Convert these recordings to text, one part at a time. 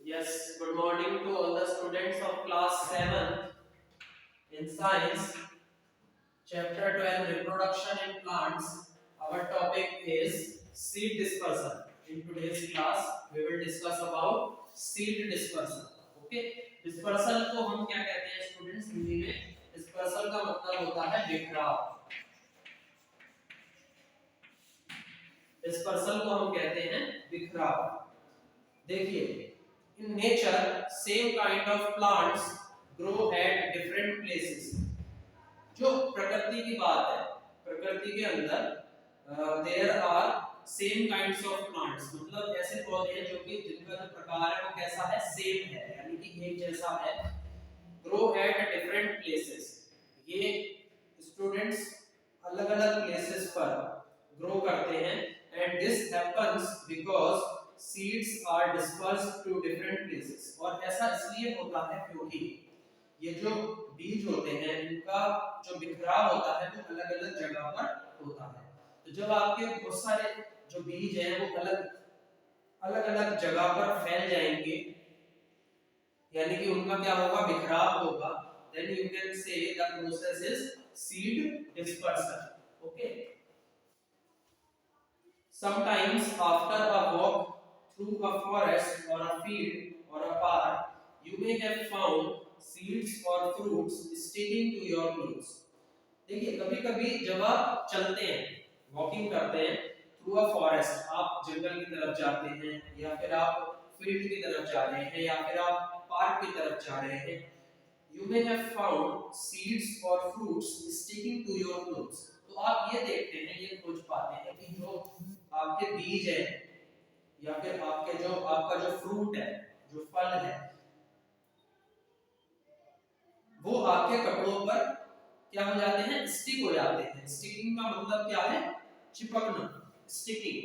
Yes, good morning to all the students of class 7 in science, chapter 12 reproduction in plants. Our topic is seed dispersion. In today's class, we will discuss about seed dispersion. Okay, dispersal को हम क्या कहते हैं students Hindi में? dispersal का मतलब होता है बिखराव. dispersal को हम कहते हैं बिखराव. देखिए, in nature same kind of plants grow at different places. जो प्रकृति की बात है, प्रकृति के अंदर there are same kinds of plants, मतलब ऐसे पौधे हैं जो कि जिनका जो प्रकार है वो कैसा है, सेम है, यानी कि एक जैसा है. ग्रो एट डिफरेंट प्लेसेस, ये स्टूडेंट्स अलग अलग प्लेसेस पर ग्रो करते हैं. And this happens because seeds are dispersed to different places. और ऐसा इसलिए होता है क्योंकि ये जो बीज होते हैं इनका जो बिखराव होता है वो अलग अलग जगह पर होता है. तो जब आपके बहुत सारे जो बीज हैं वो अलग अलग जगह पर फैल जाएंगे, यानी कि उनका क्या होगा, बिखराव होगा, then you can say the process is seed dispersion. Okay, sometimes after a walk through a forest or a field or a park, you may have found seeds or fruits sticking to your clothes. देखिए, कभी कभी जब आप चलते हैं, walking करते हैं through a forest, आप जंगल की तरफ जाते हैं या फिर आप फील्ड की तरफ जा रहे हैं या फिर आप पार्क की तरफ जा रहे हैं, you may have found seeds or fruits sticking to your clothes. तो आप ये देखते हैं, ये खोज पाते हैं कि जो आपके बीज है या फिर आपका जो फ्रूट है, जो फल है, वो आपके कपड़ों पर क्या हो जाते हैं, स्टिक हो जाते हैं. स्टिकिंग का मतलब क्या है, चिपकना, स्टिकिंग.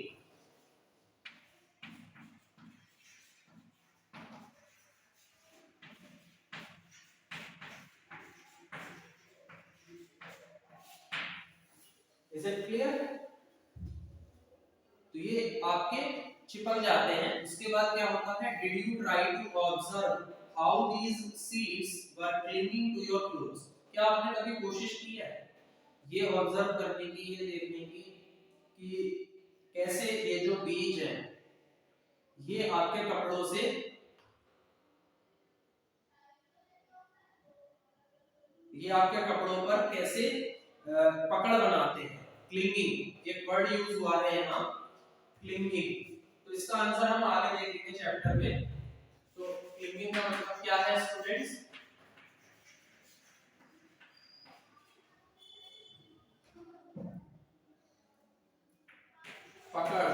Is it clear? तो ये आपके चिपक जाते हैं. उसके बाद क्या होता है, did you try to observe how these seeds were clinging to your clothes. क्या आपने कभी कोशिश की है ये ऑब्जर्व करने की, ये देखने की कि कैसे ये जो बीज है ये आपके कपड़ों से, ये आपके कपड़ों पर कैसे पकड़ बनाते हैं. क्लिंगिंग एक वर्ड यूज हुआ है यहाँ, क्लिंगिंग. तो इसका आंसर हम आगे देखेंगे चैप्टर में. तो क्लिंगिंग का मतलब क्या है स्टूडेंट्स, पकड़.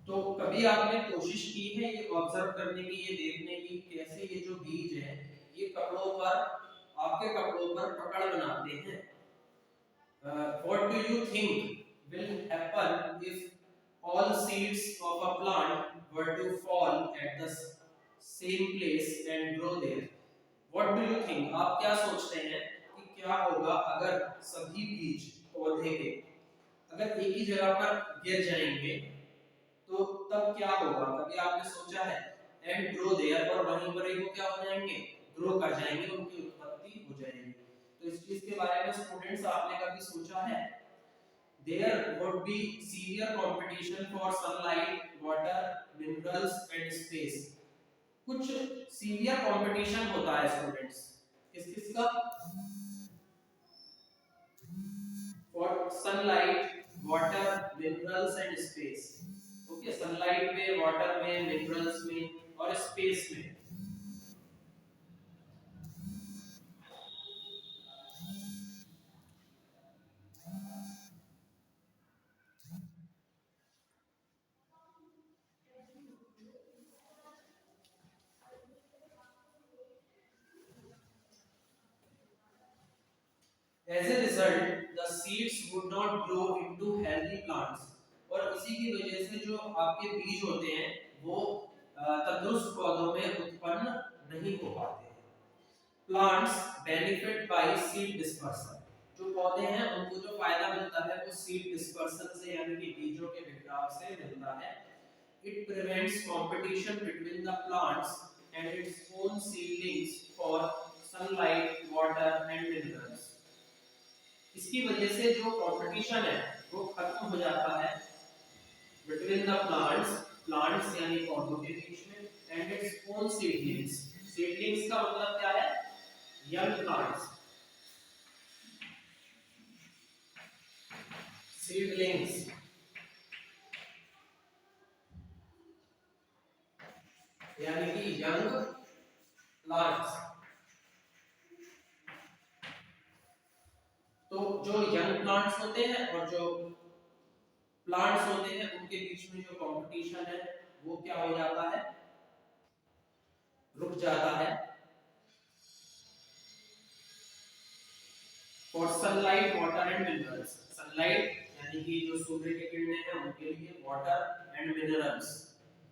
तो कभी आपने कोशिश की है ये ऑब्जर्व करने की, ये देखने की कैसे ये जो बीज है ये कपड़ों पर, आपके कपड़ों पर पकड़ बनाते हैं. What do you think will happen if all seeds of a plant were to fall at the same place and grow there? What do you think? आप क्या सोचते हैं कि क्या होगा अगर सभी बीज पौधे के अगर एक ही जगह पर गिर जाएंगे तो तब क्या होगा? कभी आपने सोचा है? एंड ग्रो देयर, और वहीं पर वो क्या हो जाएंगे, ग्रो कर जाएंगे, उनकी उत्पत्ति हो जाएगी. तो इस चीज के बारे में स्टूडेंट्स आपने कभी सोचा है? There would be severe competition for sunlight, water, minerals and space. कुछ सीवियर कंपटीशन होता है स्टूडेंट्स, किस किस का? For sunlight, water, minerals and space. Okay, sunlight में, वाटर में, मिनरल्स में और स्पेस में. As a result, the seeds would not grow into healthy plants. और इसी की वजह से जो आपके बीज होते हैं वो तंदुरुस्त पौधों में उत्पन्न नहीं हो पाते हैं. Plants benefit by seed dispersal. जो पौधे हैं उनको जो फायदा मिलता है वो सीड डिस्पर्सन से, यानी कि बीजों के बिखराव से मिलता है. it prevents competition between the plants and its own seedlings for sunlight, water and minerals. इसकी वजह से जो कंपटीशन है वो खत्म हो जाता है between the plants यानी पौधों के बीच में and its own seedlings का मतलब क्या है young plants seedlings यानी कि young plants तो जो यंग प्लांट्स होते हैं और जो प्लांट्स होते हैं उनके बीच में जो कंपटीशन है वो क्या हो जाता है रुक जाता है for sunlight water and minerals sunlight यानी कि जो सूर्य की किरणें हैं उनके लिए वाटर एंड मिनरल्स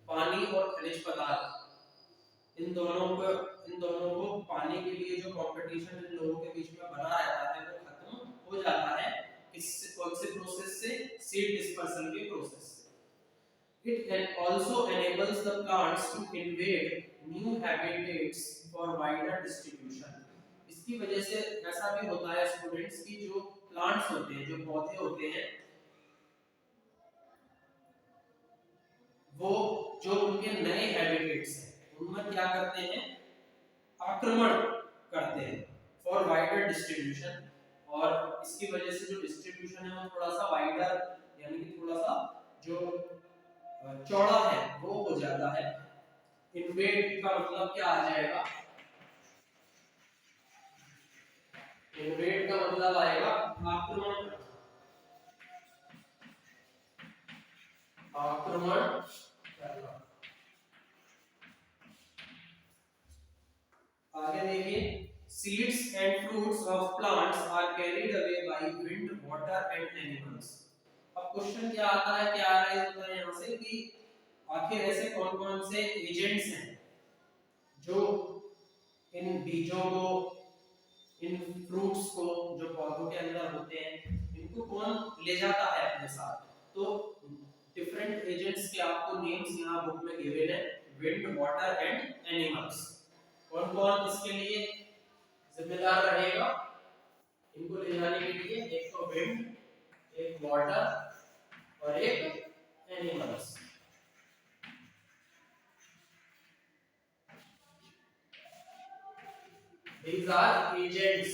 पानी और खनिज पदार्थ इन दोनों को पाने के लिए जो कंपटीशन इन लोगों के बीच में बना रहता है वो खत्म हो जाता है इस कौन से प्रोसेस से सीड डिस्पर्सन के प्रोसेस से it also enables the plants to invade new habitats for wider distribution इसकी वजह से ऐसा भी होता है स्टूडेंट्स की जो प्लांट्स होते हैं जो पौधे होते हैं वो जो उनके नए हैबिटेट्स हैं उनमें क्या करते हैं आक्रमण करते हैं फॉर वाइडर डिस्ट्रीब्यूशन और इसकी वजह से जो डिस्ट्रीब्यूशन है वो थोड़ा सा वाइडर यानी कि थोड़ा सा जो चौड़ा है वो हो जाता है इन्वेड का मतलब क्या आ जाएगा इन्वेड का मतलब आएगा आक्रमण करना आगे देखिए seeds and fruits of plants are carried away by wind water and animals अब क्वेश्चन क्या आता है क्या राइज होता है यहाँ से कि आखिर ऐसे कौन कौन से एजेंट्स हैं जो इन बीजों को इन फ्रूट्स को जो पौधों के अंदर होते हैं इनको कौन ले जाता है अपने साथ तो डिफरेंट एजेंट्स के आपको नेम्स यहाँ बुक में गिवन है विंड वाटर एंड एनिमल्स कौन कौन इसके लिए जिम्मेदार रहेगा इनको ले जाने के लिए एक तो विंड एक वाटर और एक animals these are agents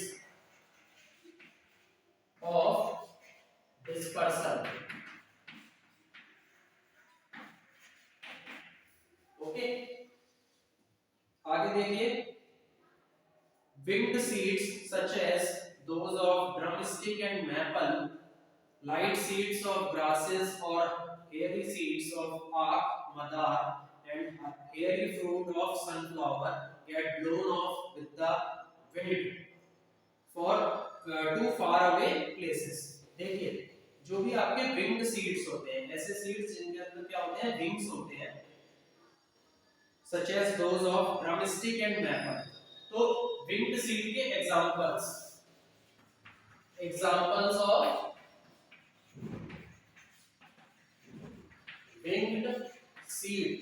of dispersal okay आगे देखिए winged seeds such as those of drumstick and maple light seeds of grasses or hairy seeds of aak madar and hairy fruit of sunflower get blown off with the wind for too far away places देखिए जो भी आपके winged seeds होते हैं ऐसे seeds जिनके अंदर क्या होते हैं विंग्स होते हैं such as those of drumstick and maple तो विंग्ड सीड के एग्जांपल्स of winged seed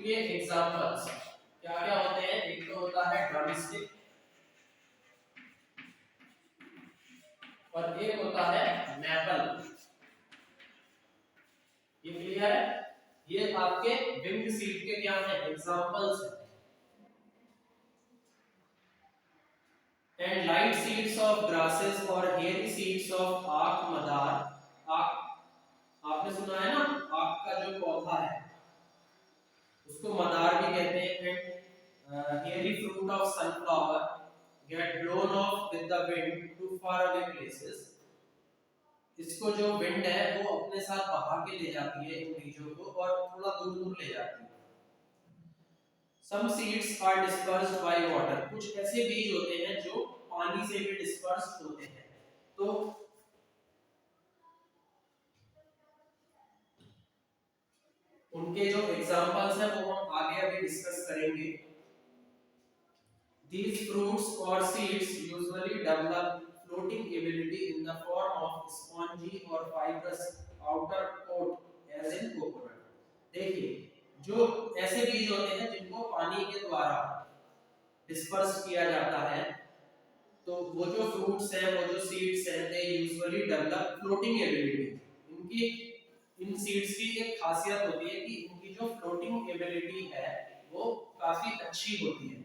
के एग्जांपल्स क्या क्या होते हैं एक तो होता है ड्रमस्टिक और एक होता है मैपल ये क्लियर है ये आपके विंग्ड सीड के क्या हैं एग्जांपल्स हैं and light seeds of grasses or hairy seeds of aak madar आपने सुना है ना आक का जो पौधा है उसको मदार भी कहते हैं and hairy fruit of sunflower get blown off with the wind to far away places इसको जो विंड है वो अपने साथ बहा के ले जाती है इन बीजों को और थोड़ा दूर दूर ले जाती है Some seeds are dispersed by water कुछ ऐसे बीज होते हैं जो पानी से भी डिस्पर्स्ड होते हैं तो उनके जो एग्जांपल्स हैं वो हम आगे अभी डिस्कस करेंगे These fruits or seeds usually develop floating ability in the form of spongy or fibrous outer coat as in coconut. देखिए जो ऐसे बीज होते हैं जिनको पानी के द्वारा डिस्पर्स किया जाता है, तो वो जो फ्रूट्स हैं, वो जो सीड्स हैं, they usually develop floating ability. इनकी इन सीड्स की एक खासियत होती है कि इनकी जो फ्लोटिंग एबिलिटी है वो काफी अच्छी होती है,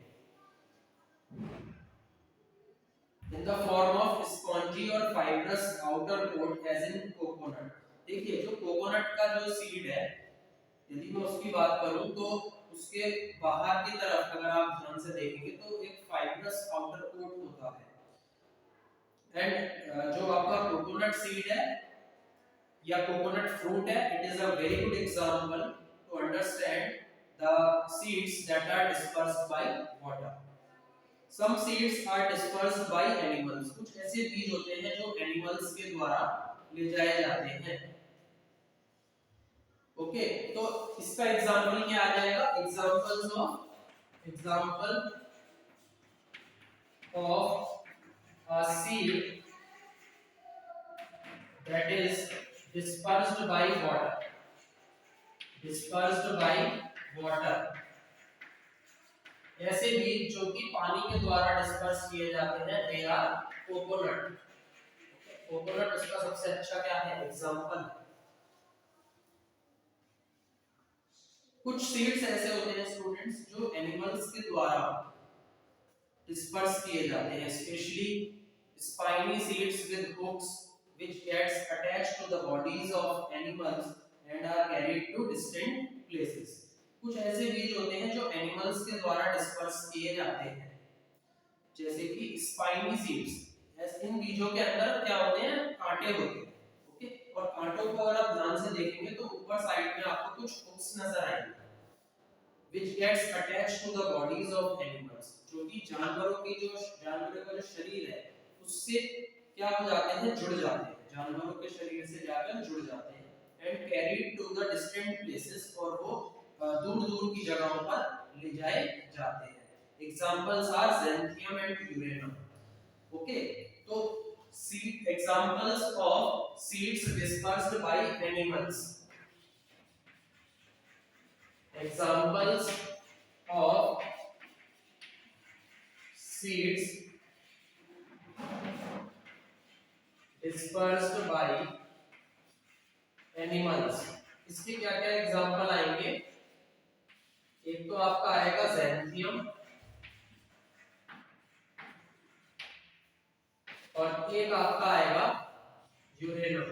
in the form of spongy or fibrous outer coat as in coconut। देखिए जो कोकोनट का जो सीड है, यदि मैं उसकी बात करूं तो उसके बाहर की तरफ अगर आप ध्यान से देखेंगे तो एक फाइब्रस आउटर कोट होता है। एंड जो आपका कोकोनट सीड है या कोकोनट फ्रूट है, it is a very good example to understand the seeds that are dispersed by water. Some seeds are dispersed by animals. कुछ ऐसे बीज होते हैं जो एनिमल्स के द्वारा ले जाए जाते हैं। ओके, तो इसका एग्जांपल क्या आ जाएगा? Example of a seed that is dispersed by water, dispersed by water। ऐसे बीज जो कि पानी के द्वारा डिस्पर्स किए जाते हैं, दे आर कोकोनट। कोकोनट उसका सबसे अच्छा क्या है? एग्जांपल। कुछ सीड्स ऐसे होते हैं स्टूडेंट्स जो एनिमल्स के द्वारा डिस्पर्स किए जाते हैं, specially spiny seeds with hooks which gets attached to the bodies of animals and are carried to distant places। कुछ ऐसे बीज होते हैं जो एनिमल्स के द्वारा डिस्पर्स किए जाते हैं, जैसे कि स्पाइनी सीड्स। इन बीजों के अंदर क्या होते हैं? कांटे होते हैं। ओके, और कांटों को अगर आप ध्यान से देखेंगे तो ऊपर साइड में आपको कुछ हुक्स नजर आएंगे which gets attached to the bodies of animals। जो कि जानवरों का जो शरीर है उससे क्या हो जाते हैं? जुड़ जाते हैं, जानवरों के शरीर से जाकर जुड़ जाते हैं। And carried to the distant places, और वो दूर दूर की जगहों पर ले जाए जाते हैं। Examples are xanthium and urena. Okay, तो seed examples of seeds dispersed by animals. Examples of seeds dispersed by animals। इसके क्या क्या एग्जांपल आएंगे? एक तो आपका आएगा ज़ैंथियम, और एक आपका आएगा यूरेनम।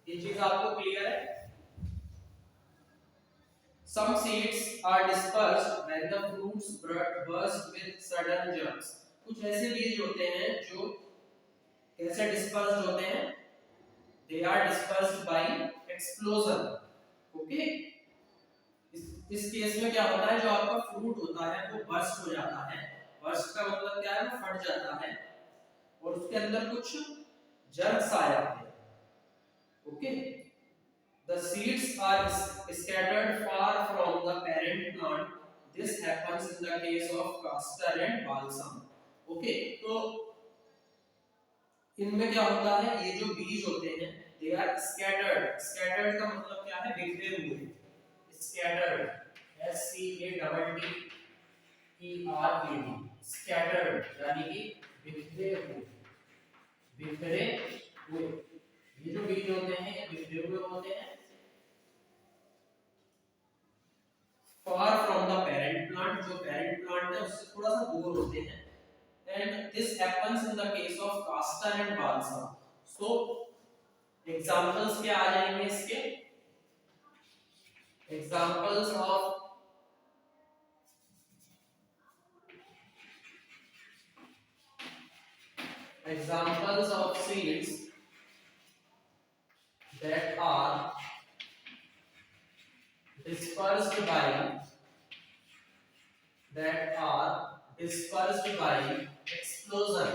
ये चीज आपको क्लियर है? Some seeds are dispersed when the fruits burst with sudden jerks। कुछ ऐसे बीज होते हैं जो कैसे डिस्पर्स्ड होते हैं? They are dispersed by explosion। Okay, इस केस में क्या होता है? जो आपका फ्रूट होता है वो बर्स्ट हो जाता है। बर्स्ट का मतलब क्या है? वो फट जाता है और उसके अंदर कुछ जर्क्स आ जाते हैं। Okay, the seeds are scattered far from the parent plant। This happens in the case of castor and balsam। Okay, तो इनमें क्या होता है? ये जो बीज होते हैं they are scattered। scattered का मतलब क्या है? बिखरे हुए। scattered, SCATTERED, scattered यानी कि बिखरे हुए। बिखरे हुए ये जो बीज होते हैं ये बिखरे हुए होते हैं। far from the parent plant, जो parent plant है उससे थोड़ा सा दूर होते हैं। and this happens in the case of castor and balsam। so examples क्या आ जाएंगे इसके? examples of seeds that are dispersed by explosion।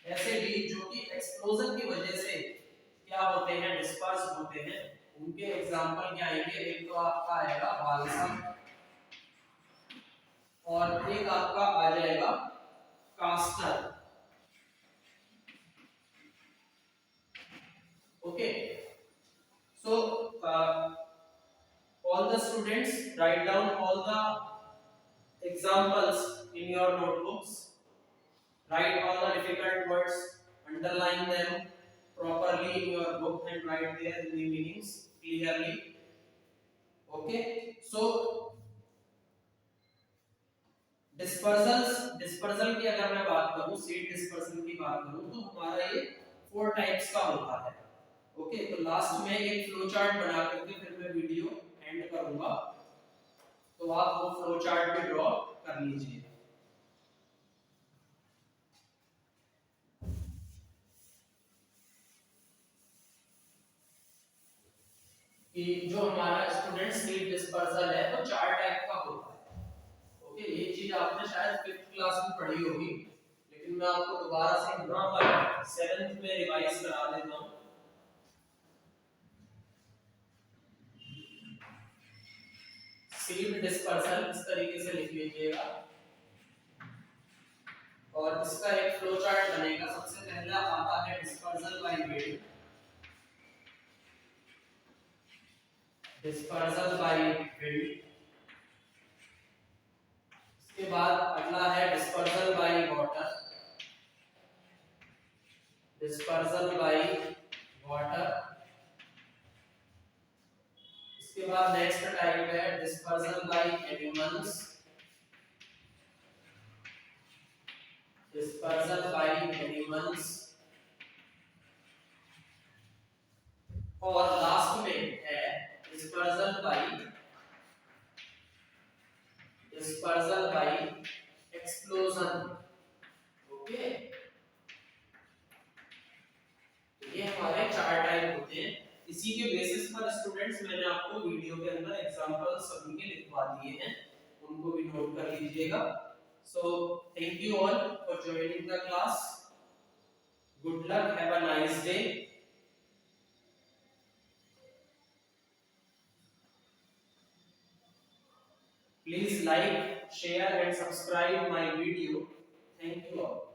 ऐसे बीज जो कि एक्सप्लोजन की वजह से क्या होते हैं? डिस्पर्स होते हैं। उनके एग्जांपल क्या आएंगे? एक तो आपका आएगा बाल्सम और एक आपका आ जाएगा caster. students write down all the examples in your notebooks. Write all the difficult words, underline them properly in your book and write their meanings clearly. Okay, so dispersal की अगर मैं बात करूं, सीड डिस्पर्सल की बात करूं, तो हमारा ये 4 टाइप्स का होता है। ओके, तो लास्ट में एक फ्लो चार्ट बना करके फिर मैं वीडियो एंड करूंगा, तो आप वो फ्लो चार्ट भी ड्रॉ कर लीजिए। कि जो हमारा स्टूडेंट सीड डिस्पर्सल है वो 4 टाइप का होता है। ओके, ये चीज आपने शायद 5th क्लास में पढ़ी होगी, लेकिन मैं आपको दोबारा से यहाँ पर 7th में रिवाइज करा देता हूँ। सीड डिस्पर्सल इस तरीके से लिख लीजिएगा और इसका एक फ्लो चार्ट बनेगा। सबसे पहला आता है dispersal by wind, dispersal by wind. इसके बाद अगला है dispersal by water, dispersal by water. इसके बाद नेक्स्ट टाइप है dispersal by animals, dispersal by animals. और लास्ट में है डिस्पर्सल बाय एक्सप्लोजन। ओके, ये हमारे 4 टाइप होते हैं। इसी के बेसिस पर स्टूडेंट्स मैंने आपको वीडियो के अंदर एग्जांपल सभी के लिखवा दिए हैं, उनको भी नोट कर लीजिएगा। So thank you all for joining the class. Good luck, have a nice day. Please like, share and subscribe my video. Thank you all.